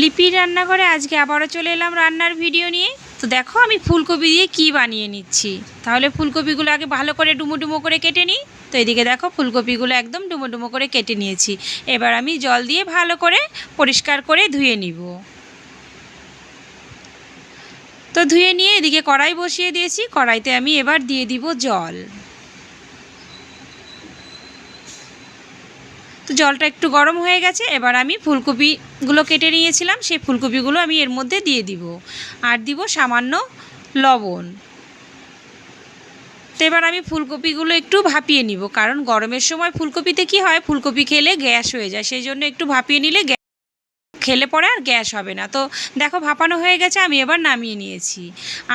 লিপির রান্নাঘরে আজকে আবারও চলে এলাম রান্নার ভিডিও নিয়ে। তো দেখো আমি ফুলকপি দিয়ে কি বানিয়ে নিচ্ছি। তাহলে ফুলকপিগুলো আগে ভালো করে ডুমো ডুমো করে কেটে নিই। তো এদিকে দেখো ফুলকপিগুলো একদম ডুমো ডুমো করে কেটে নিয়েছি। এবার আমি জল দিয়ে ভালো করে পরিষ্কার করে ধুয়ে নিব। তো ধুয়ে নিয়ে এদিকে কড়াই বসিয়ে দিয়েছি। কড়াইতে আমি এবার দিয়ে দিব জল। তো জলটা একটু গরম হয়ে গেছে। এবার আমি ফুলকপিগুলো কেটে নিয়েছিলাম, সেই ফুলকপিগুলো আমি এর মধ্যে দিয়ে দিব, আর দিব সামান্য লবণ। তো এবার আমি ফুলকপিগুলো একটু ভাপিয়ে নিব, কারণ গরমের সময় ফুলকপিতে কি হয়, ফুলকপি খেলে গ্যাস হয়ে যায়, সেই জন্য একটু ভাপিয়ে নিলে খেলে পরে আর গ্যাস হবে না। তো দেখো ভাপানো হয়ে গেছে, আমি এবার নামিয়ে নিয়েছি।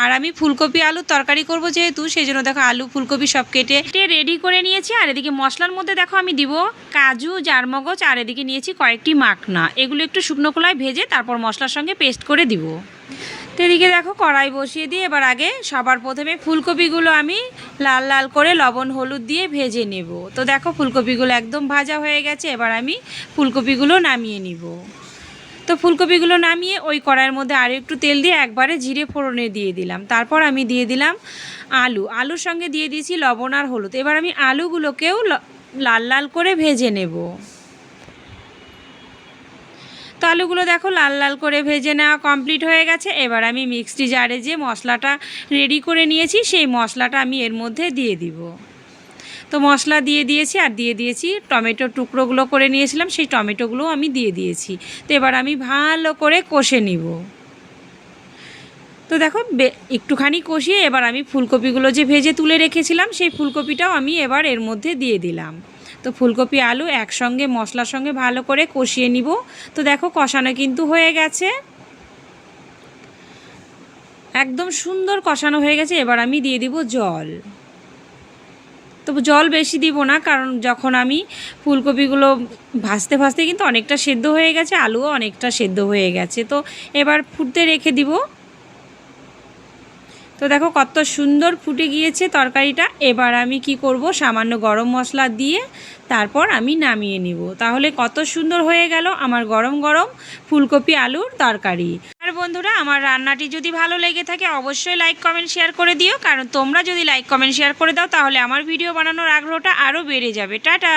আর আমি ফুলকপি আলুর তরকারি করব যেহেতু, সেই জন্য দেখো আলু ফুলকপি সব কেটে রেডি করে নিয়েছি। আর এদিকে মশলার মধ্যে দেখো আমি দিব কাজু, জারমগজ, আর এদিকে নিয়েছি কয়েকটি মাখনা। এগুলো একটু শুকনো খোলায় ভেজে তারপর মশলার সঙ্গে পেস্ট করে দিব। তো এদিকে দেখো কড়াই বসিয়ে দিয়ে এবার আগে সবার প্রথমে ফুলকপিগুলো আমি লাল লাল করে লবণ হলুদ দিয়ে ভেজে নেব। তো দেখো ফুলকপিগুলো একদম ভাজা হয়ে গেছে। এবার আমি ফুলকপিগুলো নামিয়ে নিব। তো ফুলকপিগুলো নামিয়ে ওই কড়াইয়ের মধ্যে আরও একটু তেল দিয়ে একবারে জিরে ফোড়নে দিয়ে দিলাম। তারপর আমি দিয়ে দিলাম আলুর সঙ্গে দিয়ে দিয়েছি লবণ আর হলুদ। এবার আমি আলুগুলোকেও লাল লাল করে ভেজে নেব। তো আলুগুলো দেখো লাল লাল করে ভেজে নেওয়া কমপ্লিট হয়ে গেছে। এবার আমি মিক্সড জারে যে মশলাটা রেডি করে নিয়েছি, সেই মশলাটা আমি এর মধ্যে দিয়ে দিব। তো মশলা দিয়ে দিয়েছি, আর দিয়ে দিয়েছি টমেটোর টুকরোগুলো করে নিয়েছিলাম, সেই টমেটোগুলোও আমি দিয়ে দিয়েছি। তো এবার আমি ভালো করে কষে নিব। তো দেখো একটুখানি কষিয়ে এবার আমি ফুলকপিগুলো যে ভেজে তুলে রেখেছিলাম, সেই ফুলকপিটাও আমি এবার এর মধ্যে দিয়ে দিলাম। তো ফুলকপি আলু একসঙ্গে মশলার সঙ্গে ভালো করে কষিয়ে নিব। তো দেখো কষানো কিন্তু হয়ে গেছে, একদম সুন্দর কষানো হয়ে গেছে। এবার আমি দিয়ে দিব জল। তো জল বেশি দিব না, কারণ যখন আমি ফুলকপিগুলো ভাজতে ভাজতে কিন্তু অনেকটা সেদ্ধ হয়ে গেছে, আলুও অনেকটা সেদ্ধ হয়ে গেছে। তো এবার ফুটতে রেখে দিব। তো দেখো কত সুন্দর ফুটে গিয়েছে তরকারিটা। এবার আমি কি করব, সামান্য গরম মশলা দিয়ে তারপর আমি নামিয়ে নিব। তাহলে কত সুন্দর হয়ে গেল আমার গরম গরম ফুলকপি আলুর তরকারি। আর বন্ধুরা, আমার রান্নাটি যদি ভালো লেগে থাকে অবশ্যই লাইক কমেন্ট শেয়ার করে দিও, কারণ তোমরা যদি লাইক কমেন্ট শেয়ার করে দাও তাহলে আমার ভিডিও বানানোর আগ্রহটা আরও বেড়ে যাবে। টাটা।